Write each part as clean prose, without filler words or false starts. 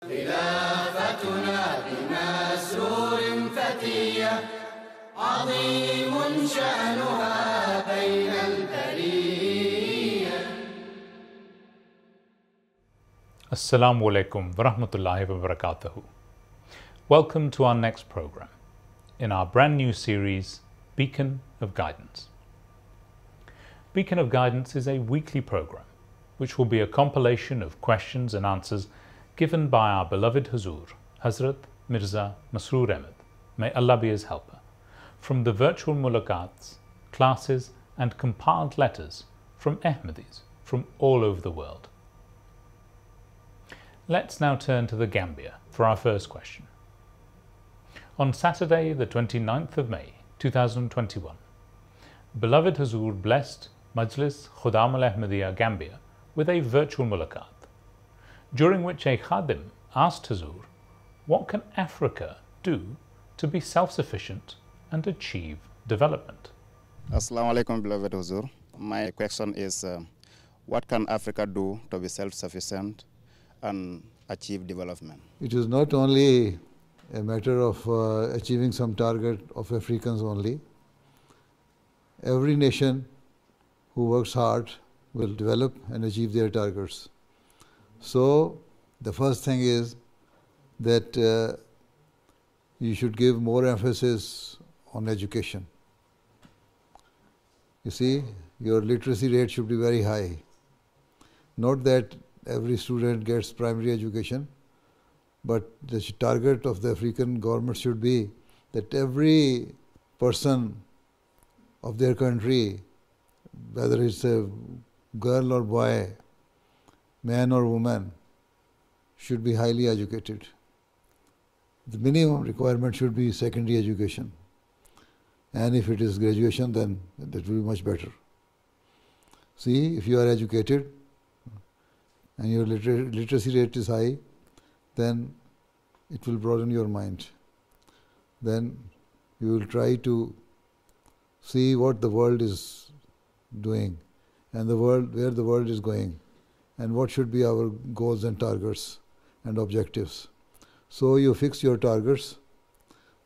خلافتنا بمسرور فتية عظيم شأنها بين البرية. Assalamu alaikum wa rahmatullahi wa barakatuhu. Welcome to our next program in our brand new series, Beacon of Guidance. Beacon of Guidance is a weekly program which will be a compilation of questions and answers given by our beloved Huzur, Hazrat Mirza Masroor Ahmad, may Allah be his helper, from the virtual mulaqats, classes and compiled letters from Ahmadis from all over the world. Let's now turn to the Gambia for our first question. On Saturday, the 29th of May, 2021, beloved Huzur blessed Majlis Khudam al-Ahmadiyya Gambia with a virtual mulaqat, during which a khadim asked Huzur, what can Africa do to be self-sufficient and achieve development? Assalamu alaikum, beloved Huzur. My question is, what can Africa do to be self-sufficient and achieve development? It is not only a matter of achieving some target of Africans only. Every nation who works hard will develop and achieve their targets. So the first thing is that you should give more emphasis on education. You see, your literacy rate should be very high. Not that every student gets primary education, but the target of the African government should be that every person of their country, whether it's a girl or boy, man or woman, should be highly educated. The minimum requirement should be secondary education. And if it is graduation, then that will be much better. See, if you are educated and your literacy rate is high, then it will broaden your mind. Then you will try to see what the world is doing and where the world is going, and what should be our goals and targets and objectives. So you fix your targets,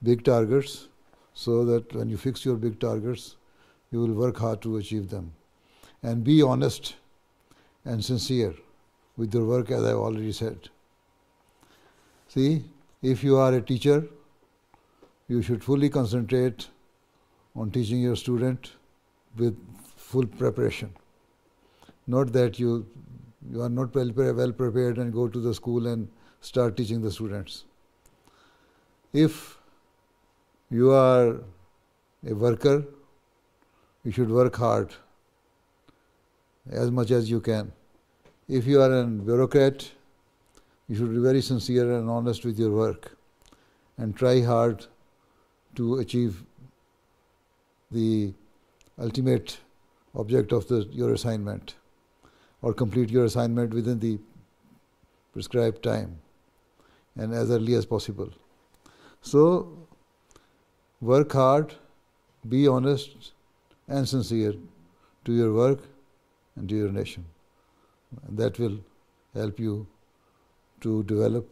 big targets, so that when you fix your big targets, you will work hard to achieve them. And be honest and sincere with your work, as I have already said. See, if you are a teacher, you should fully concentrate on teaching your student with full preparation. Not that you are not well prepared and go to the school and start teaching the students. If you are a worker, you should work hard as much as you can. If you are a bureaucrat, you should be very sincere and honest with your work and try hard to achieve the ultimate object of your assignment, or complete your assignment within the prescribed time and as early as possible. So, work hard, be honest and sincere to your work and to your nation. And that will help you to develop.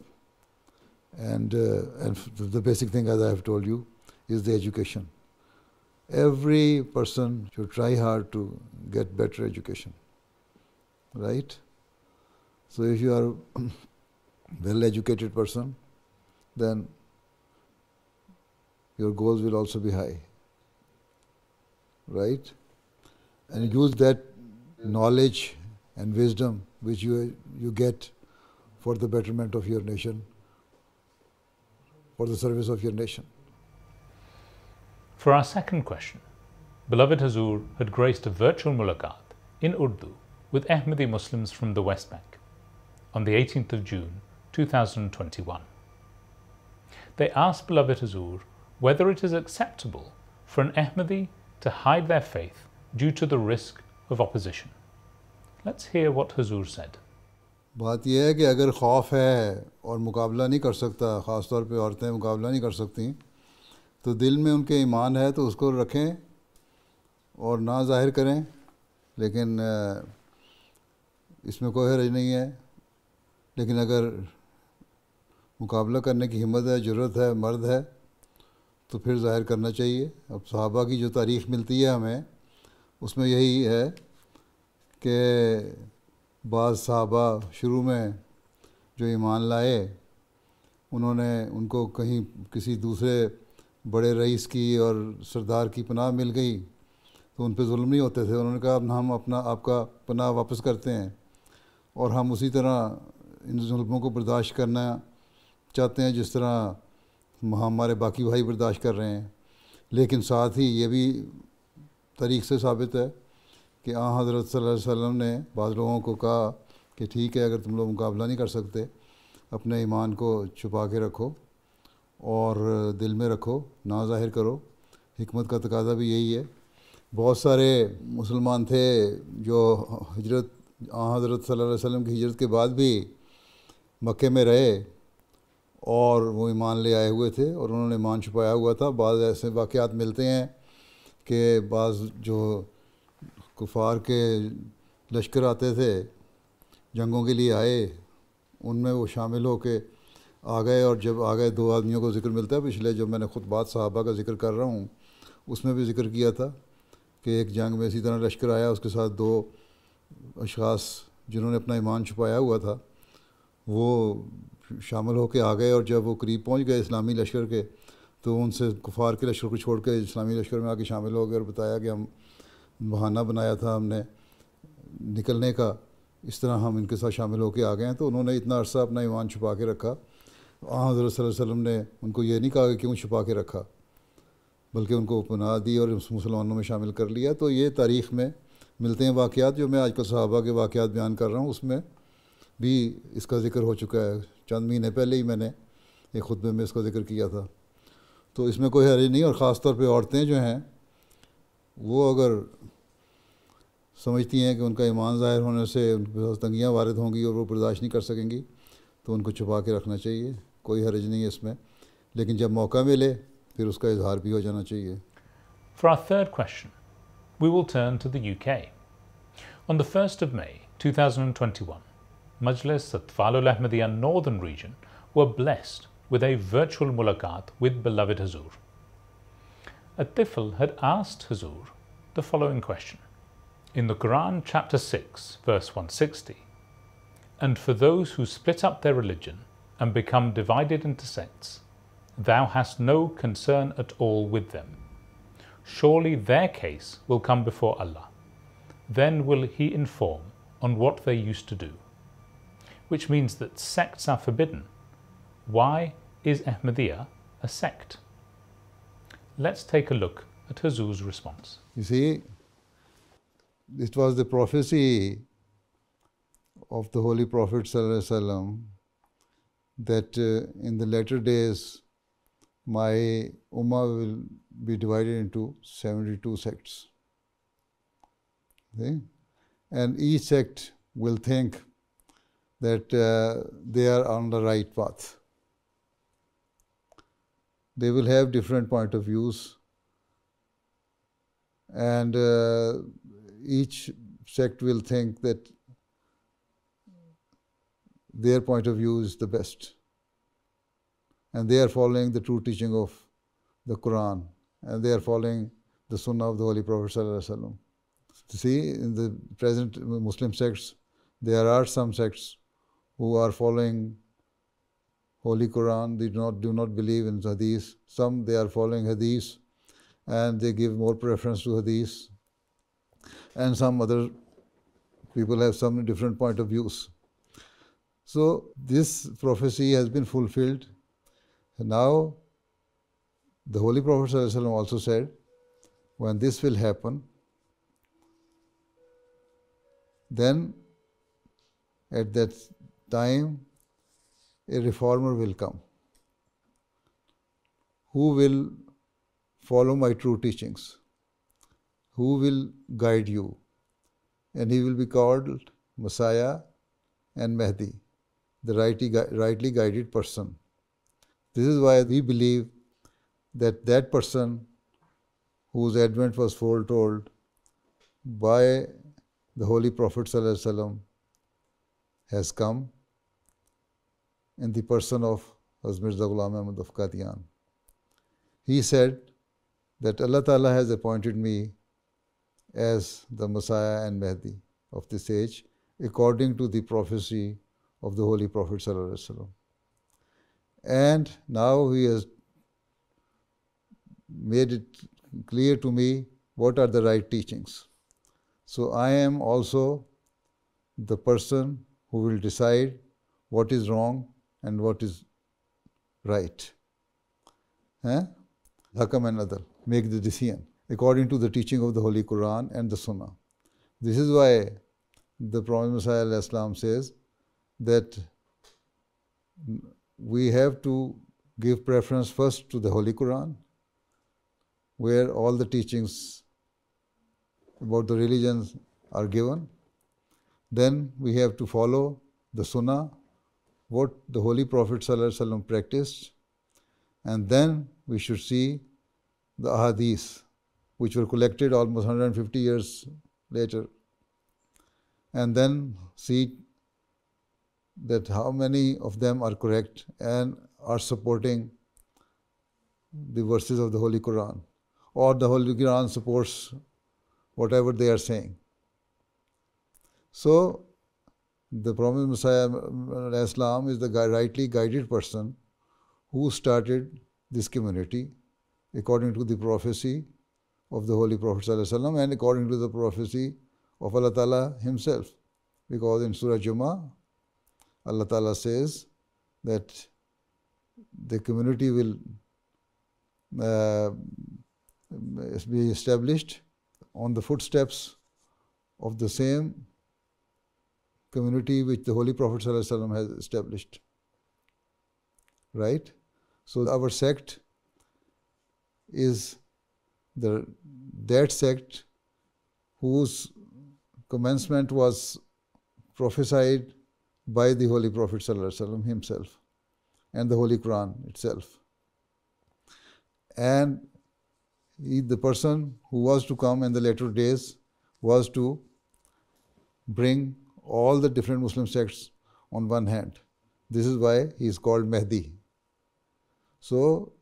And the basic thing, as I have told you, is the education. Every person should try hard to get better education. Right? So if you are a well-educated person, then your goals will also be high. Right? And use that knowledge and wisdom which you get for the betterment of your nation, for the service of your nation. For our second question, beloved Huzur had graced a virtual mulaqat in Urdu with Ahmadi Muslims from the West Bank on the 18th of June 2021. They asked beloved Huzur whether it is acceptable for an Ahmadi to hide their faith due to the risk of opposition. Let's hear what Huzur said. बात यह है कि अगर खौफ है और मुकाबला नहीं कर सकता, ख़ास तौर पे औरतें मुकाबला नहीं कर सकती, तो दिल में उनके ईमान है तो उसको रखें और ना ज़ाहिर करें, लेकिन इसमें कोई हर्ज नहीं है. लेकिन अगर मुकाबला करने की हिम्मत है, जुर्रत है, मर्द है, तो फिर ज़ाहिर करना चाहिए। अब सहाबा की जो तारीख़ मिलती है हमें, उसमें यही है कि बाज़ सहाबा शुरू में जो ईमान लाए, उनको कहीं किसी दूसरे बड़े रईस की और सरदार की पनाह मिल गई तो उन पे जुल्म नहीं होते थे। उन्होंने कहा अब हम आपका पनाह वापस करते हैं और हम उसी तरह इन जुल्मों को बर्दाश्त करना चाहते हैं जिस तरह हमारे बाकी भाई बर्दाश्त कर रहे हैं। लेकिन साथ ही ये भी तारीख़ से साबित है कि हज़रत सल्लल्लाहु अलैहि वसल्लम ने बाज़ लोगों को कहा कि ठीक है, अगर तुम लोग मुकाबला नहीं कर सकते, अपने ईमान को छुपा के रखो और दिल में रखो, ना ज़ाहिर करो। हिकमत का तकाज़ा भी यही है। बहुत सारे मुसलमान थे जो हज़रत सल्लल्लाहु अलैहि वसल्लम की हिजरत के बाद भी मक्के में रहे और वो ईमान ले आए हुए थे और उन्होंने ईमान छुपाया हुआ था। बाज़ ऐसे वाक़यात मिलते हैं कि बाज़ जो कुफ़ार के लश्कर आते थे, जंगों के लिए आए, उनमें वो शामिल हो के आ गए। और जब आ गए, दो आदमियों को ज़िक्र मिलता है, पिछले जो मैंने खुतबात सहाबा का ज़िक्र कर रहा हूँ उसमें भी ज़िक्र किया था कि एक जंग में इसी तरह लश्कर आया, उसके साथ दो अशख़ास जिन्होंने अपना ईमान छुपाया हुआ था वो शामिल होकर आ गए। और जब वो करीब पहुँच गए इस्लामी लश्कर के, तो उनसे कुफ़ार के लश्कर को छोड़ के इस्लामी लश्कर में आके शामिल हो गए और बताया कि हम बहाना बनाया था हमने निकलने का, इस तरह हम इनके साथ शामिल होकर आ गए हैं। तो उन्होंने इतना अरसा अपना ईमान छुपा के रखा। हज़रत सल्लल्लाहु अलैहि वसल्लम ने उनको ये नहीं कहा कि क्यों छुपा के रखा, बल्कि उनको पनाह दी और मुसलमानों में शामिल कर लिया। तो ये तारीख़ में मिलते हैं वाक़यात। जो मैं आजकल सहाबा के वाक़यात बयान कर रहा हूँ उसमें भी इसका ज़िक्र हो चुका है। चंद महीने पहले ही मैंने एक खुतबे में इसका ज़िक्र किया था। तो इसमें कोई हर्ज नहीं। और ख़ास तौर पे औरतें जो हैं वो अगर समझती हैं कि उनका ईमान ज़ाहिर होने से उनके पास तंगियाँ वारिद होंगी और वो बर्दाश्त नहीं कर सकेंगी, तो उनको छुपा के रखना चाहिए, कोई हर्ज नहीं है इसमें। लेकिन जब मौका मिले फिर उसका इजहार भी हो जाना चाहिए। For our third question, we will turn to the UK. On the 1st of May 2021, Majlis Atfalul Ahmadiyya Northern Region were blessed with a virtual mulaqat with beloved Hazur. A tifl had asked Hazur the following question. In the Quran, chapter 6, verse 160, "And for those who split up their religion and become divided into sects, thou hast no concern at all with them. Surely their case will come before Allah. Then will He inform on what they used to do." Which means that sects are forbidden. Why is Ahmadiyya a sect? Let's take a look at Hazur's response. You see, it was the prophecy of the Holy Prophet ﷺ that in the latter days my ummah will be divided into 72 sects. Okay? And each sect will think that they are on the right path. They will have different point of views, and each sect will think that their point of view is the best, and they are following the true teaching of the Quran, and they are following the Sunnah of the Holy Prophet ﷺ. See, in the present Muslim sects, there are some sects who are following Holy Quran. They do not believe in Hadith. Some they are following Hadith and they give more preference to Hadith. And some other people have some different point of views. So this prophecy has been fulfilled. And now the Holy Prophet ﷺ also said, when this will happen, then at that time a reformer will come who will follow my true teachings, who will guide you, and he will be called Messiah and Mahdi, the rightly guided person. This is why we believe that that person whose advent was foretold by the Holy Prophet ﷺ has come in the person of Hazrat Mirza Ahmad of Qadian. He said that Allah Ta'ala has appointed me as the Messiah and Mahdi of this age according to the prophecy of the Holy Prophet Sallallahu Alaihi Wasallam. And now he has made it clear to me what are the right teachings. So I am also the person who will decide what is wrong and what is right. Hakam and Adal, make the decision according to the teaching of the Holy Quran and the Sunnah. This is why the Prophet Messiah ﷺ says that we have to give preference first to the Holy Quran, where all the teachings about the religions are given. Then we have to follow the Sunnah, what the Holy Prophet ﷺ practiced, and then we should see the ahadith, which were collected almost 150 years later, and then see that how many of them are correct and are supporting the verses of the Holy Quran, or the Holy Quran supports whatever they are saying. So the Prophet Messiah Islam is the rightly guided person who started this community according to the prophecy of the Holy Prophet ﷺ and according to the prophecy of Allah Ta'ala himself. Because in Surah Jummah, Allah Ta'ala says that the community will be established on the footsteps of the same community which the Holy Prophet ﷺ has established. Right? So our sect is that sect whose commencement was prophesied by the Holy Prophet ﷺ himself and the Holy Quran itself. And the person who was to come in the later days was to bring all the different Muslim sects on one hand. This is why he is called Mahdi. So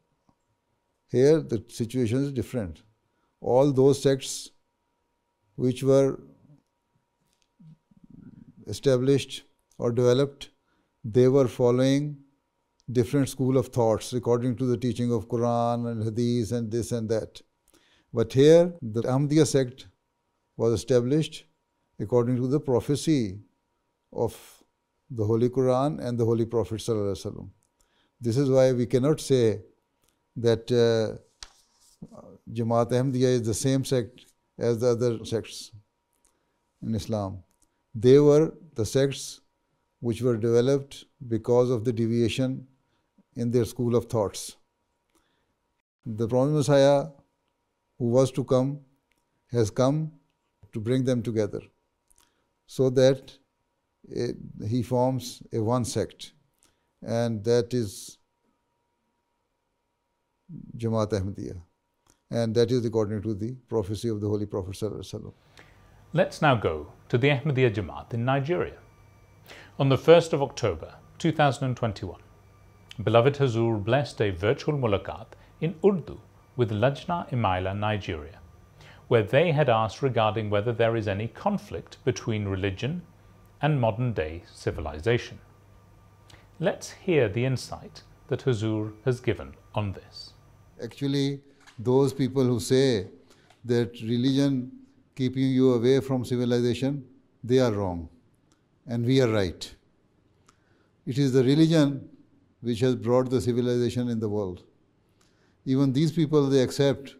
here the situation is different. All those sects which were established or developed, they were following different school of thoughts according to the teaching of Quran and Hadith and this and that. But here the Ahmadiyya sect was established according to the prophecy of the Holy Quran and the Holy Prophet Sallallahu Alaihi Wasallam. This is why we cannot say that Jemaat Ahmadiyya is the same sect as the other sects in Islam. They were the sects which were developed because of the deviation in their school of thoughts. The Prophet Messiah who was to come has come to bring them together so that he forms a one sect, and that is Jemaat Ahmadiyya, and that is according to the prophecy of the Holy Prophet Sallallahu Alaihi Wasallam. Let's now go to the Ahmadiyya Jemaat in Nigeria. On the 1st of October 2021, beloved Hazur blessed a virtual mulaqat in Urdu with Lajna Imaila Nigeria, where they had asked regarding whether there is any conflict between religion and modern-day civilization. Let's hear the insight that Hazur has given on this. Actually, those people who say that religion keeping you away from civilization, they are wrong and we are right. It is the religion which has brought the civilization in the world. Even these people, they accept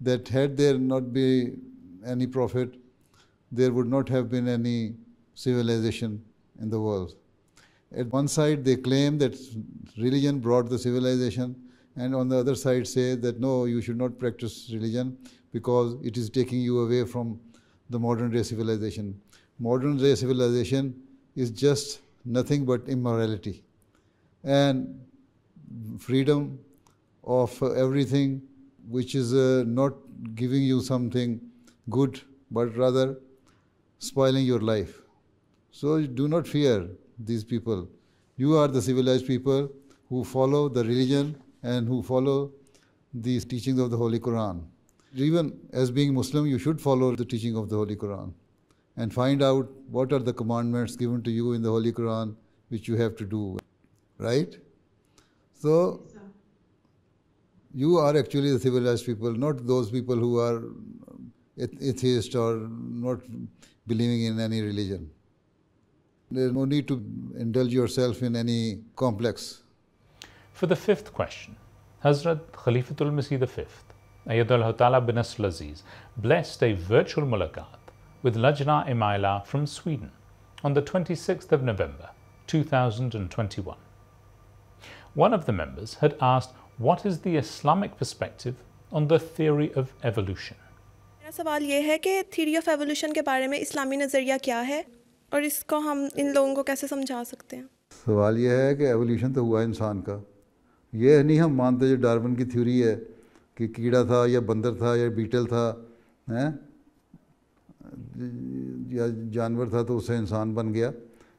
that had there not been any prophet, there would not have been any civilization in the world. At one side, they claim that religion brought the civilization, and on the other side say that no, you should not practice religion because it is taking you away from the modern day civilization. Modern day civilization is just nothing but immorality and freedom of everything which is not giving you something good, but rather spoiling your life. So do not fear these people. You are the civilized people who follow the religion and who follow the teachings of the Holy Quran. Even as being Muslim, you should follow the teaching of the Holy Quran and find out what are the commandments given to you in the Holy Quran which you have to do, right? So, you are actually the civilized people, not those people who are atheist or not believing in any religion. There is no need to indulge yourself in any complex. For the fifth question, Hazrat Khalifatul Masih V, Ayyadullah Ta'ala bin Nasr al-Aziz, blessed a virtual mulaqat with Lajna Imaila from Sweden on the 26th of November 2021. One of the members had asked, what is the Islamic perspective on the theory of evolution? मेरा सवाल ये है कि theory of evolution के बारे में इस्लामी नज़रिया क्या है और इसको हम इन लोगों को कैसे समझा सकते हैं? सवाल ये है कि एवोल्यूशन तो हुआ इंसान का, ये नहीं हम मानते जो डार्विन की थ्योरी है कि कीड़ा था या बंदर था या बीटल था, हैं, या जानवर था तो उससे इंसान बन गया।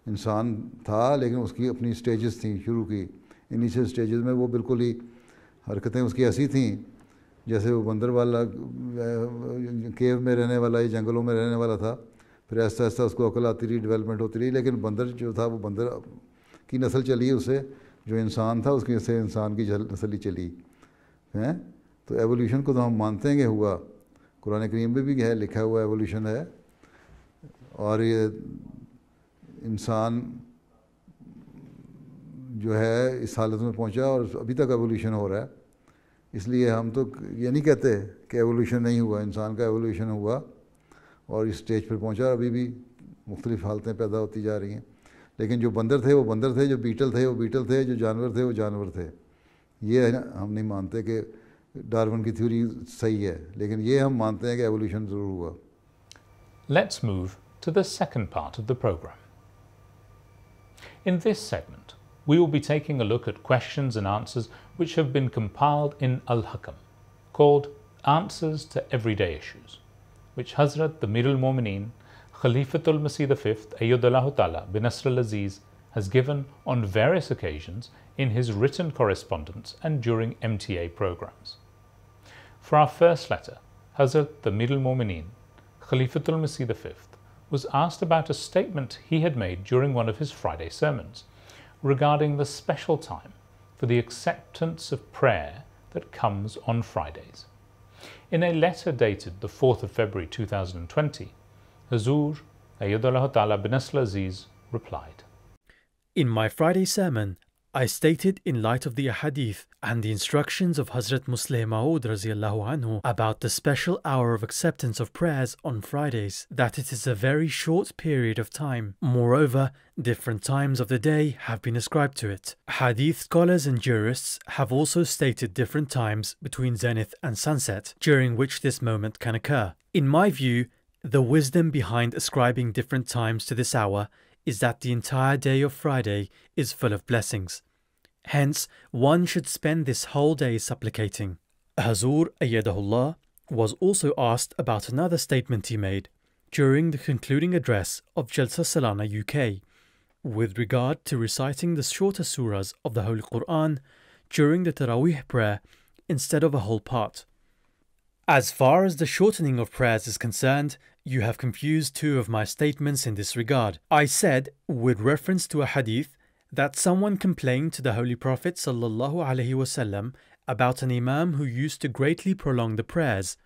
इंसान था लेकिन उसकी अपनी स्टेजेस थी शुरू की, इनिशियल स्टेजेस में वो बिल्कुल ही हरकतें उसकी ऐसी थीं जैसे वो बंदर वाला केव में रहने वाला या जंगलों में रहने वाला था। फिर ऐसा ऐसा उसको अकल आती रही, डेवलपमेंट होती रही, लेकिन बंदर जो था वो बंदर की नस्ल चली है, उससे जो इंसान था उसकी से इंसान की नस्ल ही चली हैं। तो एवोल्यूशन को तो हम मानते हैं कि हुआ, कुरान करीम में भी है, लिखा हुआ एवोल्यूशन है। और ये इंसान जो है इस हालत में पहुंचा और अभी तक एवोल्यूशन हो रहा है, इसलिए हम तो ये नहीं कहते कि एवोल्यूशन नहीं हुआ, इंसान का एवोल्यूशन हुआ और इस स्टेज पर पहुंचा, अभी भी मुख्तलिफ हालतें पैदा होती जा रही हैं। लेकिन जो बंदर थे वो बंदर थे, जो बीटल थे वो बीटल थे, जो जानवर थे वो जानवर थे। ये है ना, हम नहीं मानते कि डार्विन की थ्योरी सही है, लेकिन ये हम मानते हैं कि एवोल्यूशन ज़रूर हुआ। Let's move to the second part of the program. In this segment, we will be taking a look at questions and answers which have been compiled in Al-Hakam, called Answers to Everyday Issues, which Hazrat the Mir al-Mu'mineen, Khalifatul Masih V, Ayyadullah Ta'ala bin Nasr al-Aziz, has given on various occasions in his written correspondence and during MTA programs. For our first letter, Hazrat the Mir al-Mu'mineen, Khalifatul Masih V, was asked about a statement he had made during one of his Friday sermons regarding the special time for the acceptance of prayer that comes on Fridays. In a letter dated the 4th of February 2020, Hazur Ayyadullah Ta'ala bin Nasr al-Aziz replied, In my Friday sermon, I stated in light of the ahadith and the instructions of Hazrat Mirza Masroor Ahmad about the special hour of acceptance of prayers on Fridays that it is a very short period of time. Moreover, different times of the day have been ascribed to it. Hadith scholars and jurists have also stated different times between zenith and sunset during which this moment can occur. In my view, the wisdom behind ascribing different times to this hour is that the entire day of Friday is full of blessings. Hence, one should spend this whole day supplicating. Hazur Ayyadahullah was also asked about another statement he made during the concluding address of Jalsa Salana UK with regard to reciting the shorter surahs of the Holy Quran during the Taraweeh prayer instead of a whole part. As far as the shortening of prayers is concerned, you have confused two of my statements in this regard. I said, with reference to a hadith, that someone complained to the Holy Prophet ﷺ about an imam who used to greatly prolong the prayers.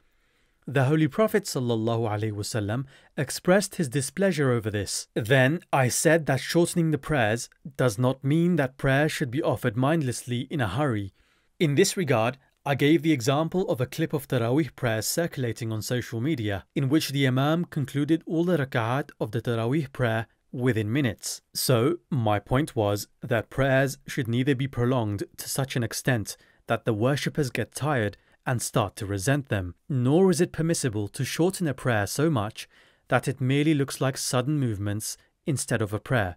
The Holy Prophet ﷺ expressed his displeasure over this. Then I said that shortening the prayers does not mean that prayer should be offered mindlessly in a hurry. In this regard, I gave the example of a clip of Taraweeh prayers circulating on social media, in which the Imam concluded all the rak'at of the Taraweeh prayer within minutes. So, my point was that prayers should neither be prolonged to such an extent that the worshippers get tired and start to resent them, nor is it permissible to shorten a prayer so much that it merely looks like sudden movements instead of a prayer.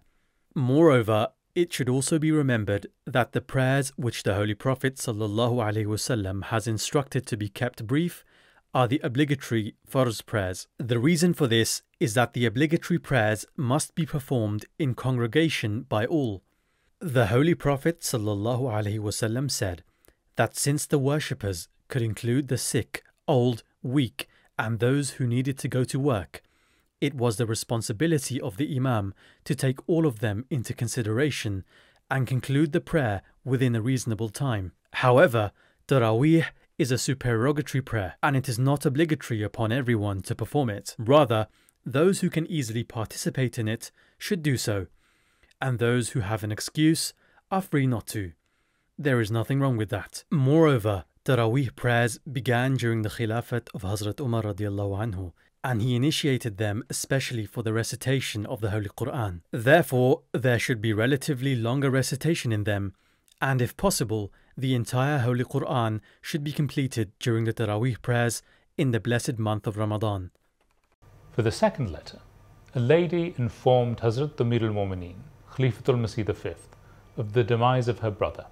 Moreover, it should also be remembered that the prayers which the Holy Prophet ﷺ has instructed to be kept brief are the obligatory farz prayers. The reason for this is that the obligatory prayers must be performed in congregation by all. The Holy Prophet ﷺ said that since the worshippers could include the sick, old, weak, and those who needed to go to work, it was the responsibility of the Imam to take all of them into consideration and conclude the prayer within a reasonable time. However, Tarawih is a supererogatory prayer and it is not obligatory upon everyone to perform it. Rather, those who can easily participate in it should do so, and those who have an excuse are free not to. There is nothing wrong with that. Moreover, Tarawih prayers began during the Khilafat of Hazrat Umar radiallahu anhu, and he initiated them especially for the recitation of the Holy Quran. Therefore, there should be relatively longer recitation in them, and if possible, the entire Holy Quran should be completed during the Tarawih prayers in the blessed month of Ramadan. For the second letter, a lady informed Hazrat Amir al-Mu'mineen, Khalifatul Masih V, of the demise of her brother,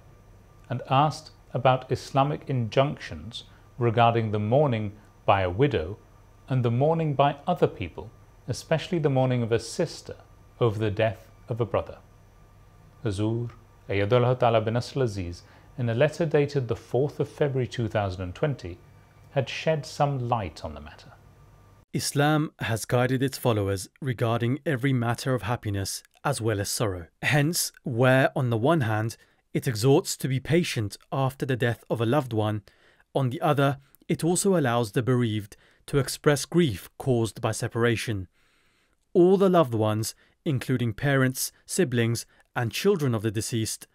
and asked about Islamic injunctions regarding the mourning by a widow and the mourning by other people, especially the mourning of a sister over the death of a brother. Hazur, Ayyadullah Ta'ala bin Nasr al-Aziz, in a letter dated the 4th of February 2020, had shed some light on the matter. Islam has guided its followers regarding every matter of happiness as well as sorrow. Hence, where on the one hand, it exhorts to be patient after the death of a loved one, on the other, it also allows the bereaved to express grief caused by separation. All the loved ones, including parents, siblings, and children of the deceased,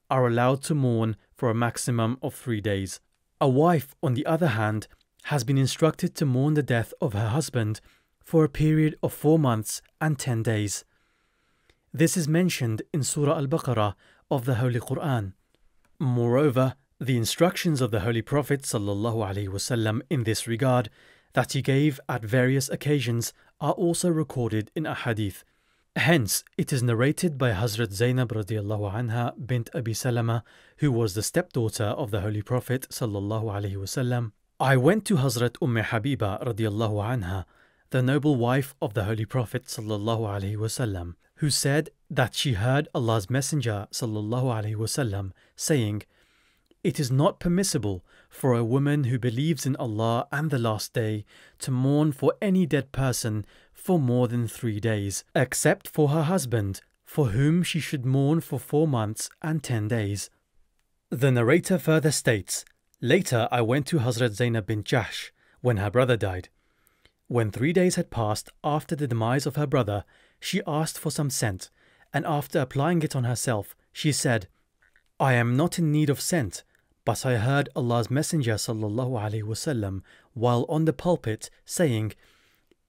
are allowed to mourn for a maximum of 3 days. A wife, on the other hand, has been instructed to mourn the death of her husband for a period of 4 months and 10 days. This is mentioned in Surah Al-Baqarah of the Holy Quran. Moreover, the instructions of the Holy Prophet ﷺ in this regard that he gave at various occasions are also recorded in a hadith. Hence, it is narrated by Hazrat Zainab radiallahu anha bint Abi Salama, who was the stepdaughter of the Holy Prophet ﷺ. I went to Hazrat Habiba radiallahu anha, the noble wife of the Holy Prophet ﷺ, who said that she heard Allah's Messenger ﷺ saying, "It is not permissible for a woman who believes in Allah and the Last Day to mourn for any dead person for more than 3 days, except for her husband, for whom she should mourn for 4 months and 10 days. The narrator further states, "Later I went to Hazrat Zainab bint Jahsh when her brother died. When 3 days had passed after the demise of her brother, she asked for some scent, and after applying it on herself, she said, 'I am not in need of scent, but I heard Allah's Messenger ﷺ while on the pulpit saying,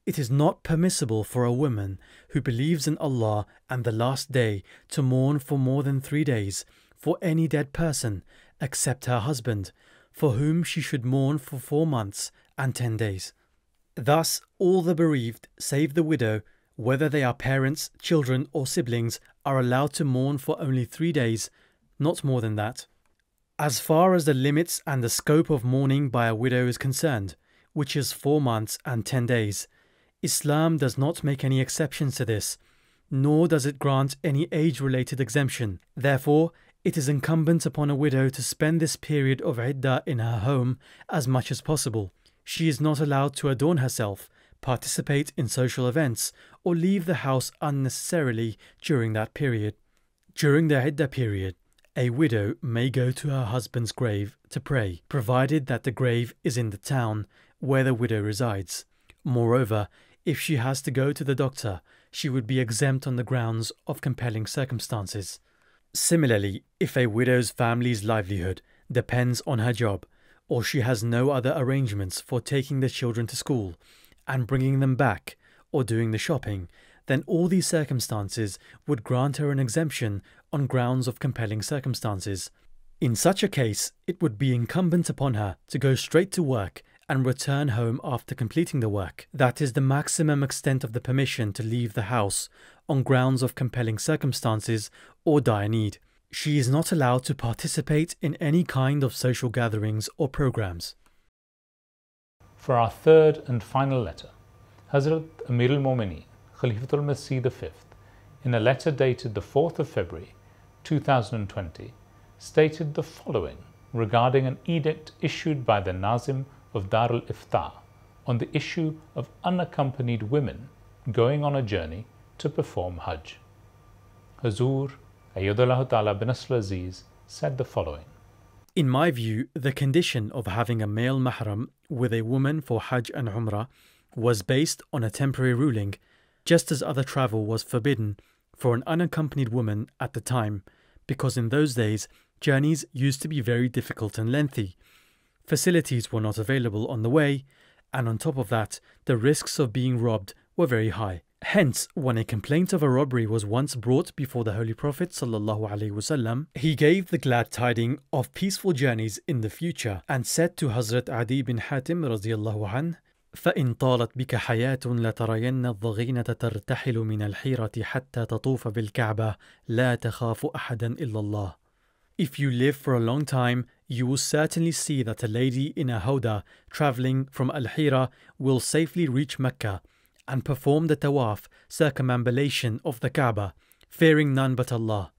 "It is not permissible for a woman who believes in Allah and the Last Day to mourn for more than 3 days for any dead person except her husband, for whom she should mourn for 4 months and 10 days. Thus, all the bereaved, save the widow, whether they are parents, children, or siblings, are allowed to mourn for only 3 days, not more than that. As far as the limits and the scope of mourning by a widow is concerned, which is 4 months and 10 days, Islam does not make any exceptions to this, nor does it grant any age-related exemption. Therefore, it is incumbent upon a widow to spend this period of iddah in her home as much as possible. She is not allowed to adorn herself, participate in social events, or leave the house unnecessarily during that period. During the iddah period, a widow may go to her husband's grave to pray, provided that the grave is in the town where the widow resides. Moreover, if she has to go to the doctor, she would be exempt on the grounds of compelling circumstances. Similarly, if a widow's family's livelihood depends on her job, or she has no other arrangements for taking the children to school and bringing them back, or doing the shopping, then all these circumstances would grant her an exemption on grounds of compelling circumstances. In such a case, it would be incumbent upon her to go straight to work and return home after completing the work. That is the maximum extent of the permission to leave the house on grounds of compelling circumstances or dire need. She is not allowed to participate in any kind of social gatherings or programs. For our third and final letter, Hazrat Amir al-Mu'mineen, Khalifatul Masih V, in a letter dated the 4th of February, 2020, stated the following regarding an edict issued by the Nazim of Dar al-Ifta on the issue of unaccompanied women going on a journey to perform Hajj. Hazur Ayyadallahu Ta'ala bin Nasr Aziz said the following. In my view, the condition of having a male mahram with a woman for Hajj and Umrah was based on a temporary ruling, just as other travel was forbidden for an unaccompanied woman at the time, because in those days journeys used to be very difficult and lengthy. Facilities were not available on the way, and on top of that, the risks of being robbed were very high. Hence, when a complaint of a robbery was once brought before the Holy Prophet ﷺ, he gave the glad tiding of peaceful journeys in the future and said to Hazrat Adi bin Hatim radiallahu anh, فإن طالت بك حياة لترين الضغينة ترتحل من الحيرة حتى تطوف بالكعبة لا تخاف أحدا إلا الله. If you live for a long time, you will certainly see that a lady in a howdah travelling from Al-Hira will safely reach Mecca and perform the tawaf, circumambulation of the Kaaba, fearing none but Allah.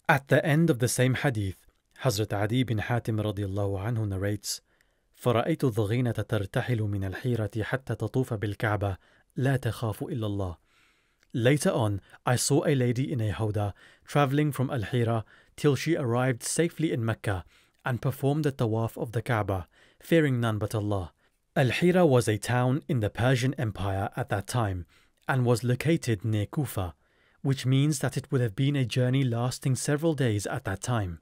At the end of the same hadith, Hazrat Adi bin Hatim radiallahu anhu narrates, فرأيت الضغينة ترتحل من الحيرة حتى تطوف بالكعبة لا تخاف إلا الله. Later on, I saw a lady in a howdah travelling from Al-Hira till she arrived safely in Mecca and performed the tawaf of the Kaaba, fearing none but Allah. Al-Hira was a town in the Persian Empire at that time and was located near Kufa, which means that it would have been a journey lasting several days at that time.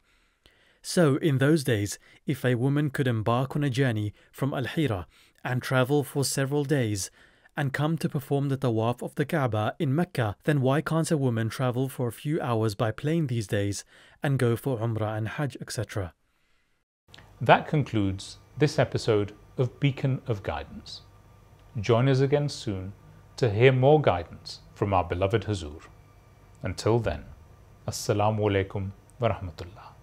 So, in those days, if a woman could embark on a journey from Al-Hira and travel for several days and come to perform the tawaf of the Kaaba in Mecca, then why can't a woman travel for a few hours by plane these days and go for Umrah and Hajj, etc.? That concludes this episode of Beacon of Guidance. Join us again soon to hear more guidance from our beloved Hazur. Until then, Assalamu alaikum wa rahmatullah.